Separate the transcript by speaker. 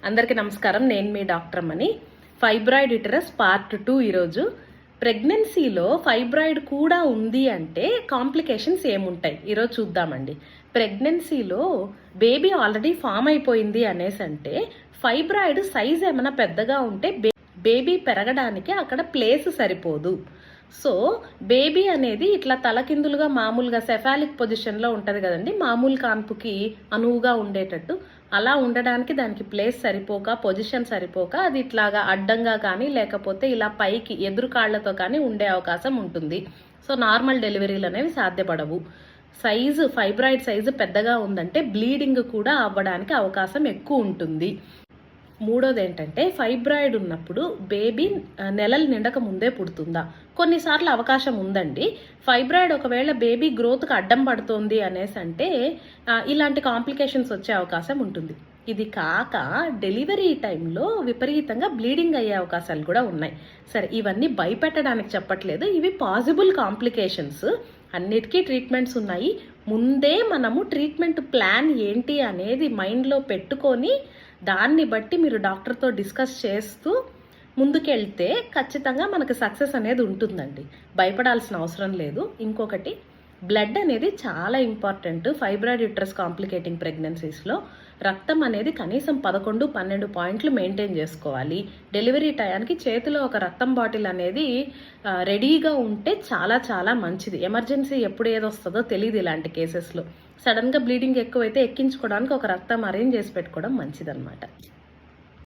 Speaker 1: అందరికీ నమస్కారం. నేను మీ doctor Mani. Fibroid uterus part 2. ఈరోజు ప్రెగ్నెన్సీలో ఫైబ్రాయిడ్ కూడా ఉంది అంటే కాంప్లికేషన్స్ ఏముంటాయి ఈరోజు చూద్దామండి. ప్రెగ్నెన్సీలో బేబీ ఆల్రెడీ ఫామ్ అయిపోయింది అనేసి అంటే ఫైబ్రాయిడ్ సైజ్ ఏమైనా పెద్దగా ఉంటే బేబీ పెరగడానికి అక్కడ ప్లేస్ సరిపోదు. సో బేబీ అనేది ఇట్లా తలకిందులుగా మామూలుగా సెఫాలిక్ పొజిషన్లో ఉంటుంది కదండి, మామూలు కాన్పుకి అనువుగా ఉండేటట్టు. అలా ఉండడానికి దానికి ప్లేస్ సరిపోక, పొజిషన్ సరిపోక అది ఇట్లాగా అడ్డంగా కానీ లేకపోతే ఇలా పైకి ఎదురు కాళ్లతో కానీ ఉండే అవకాశం ఉంటుంది. సో నార్మల్ డెలివరీలు అనేవి సాధ్యపడవు. ఫైబ్రాయిడ్ సైజు పెద్దగా ఉందంటే బ్లీడింగ్ కూడా అవ్వడానికి అవకాశం ఎక్కువ ఉంటుంది. మూడోది ఏంటంటే ఫైబ్రాయిడ్ ఉన్నప్పుడు బేబీ నెలలు నిండక ముందే పుడుతుందా? కొన్నిసార్లు అవకాశం ఉందండి. ఫైబ్రాయిడ్ ఒకవేళ బేబీ గ్రోత్కి అడ్డం పడుతుంది అనేసి అంటే ఇలాంటి కాంప్లికేషన్స్ వచ్చే అవకాశం ఉంటుంది. ఇది కాక డెలివరీ టైంలో విపరీతంగా బ్లీడింగ్ అయ్యే అవకాశాలు కూడా ఉన్నాయి. సరే, ఇవన్నీ భయపెట్టడానికి చెప్పట్లేదు, ఇవి పాసిబుల్ కాంప్లికేషన్స్. అన్నిటికీ ట్రీట్మెంట్స్ ఉన్నాయి. ముందే మనము ట్రీట్మెంట్ ప్లాన్ ఏంటి అనేది మైండ్లో పెట్టుకొని దాన్ని బట్టి మీరు డాక్టర్తో డిస్కస్ చేస్తూ ముందుకెళ్తే ఖచ్చితంగా మనకు సక్సెస్ అనేది ఉంటుందండి. భయపడాల్సిన అవసరం లేదు. ఇంకొకటి, బ్లడ్ అనేది చాలా ఇంపార్టెంట్. ఫైబ్రాయిడ్ యుటరస్ కాంప్లికేటింగ్ ప్రెగ్నెన్సీస్లో రక్తం అనేది కనీసం 11-12 పాయింట్లు మెయింటైన్ చేసుకోవాలి. డెలివరీ టయానికి చేతిలో ఒక రక్తం బాటిల్ అనేది రెడీగా ఉంటే చాలా చాలా మంచిది. ఎమర్జెన్సీ ఎప్పుడు ఏది వస్తుందో తెలియదు. ఇలాంటి కేసెస్లో సడన్గా బ్లీడింగ్ ఎక్కువైతే ఎక్కించుకోవడానికి ఒక రక్తం అరేంజ్ చేసి పెట్టుకోవడం మంచిదన్నమాట.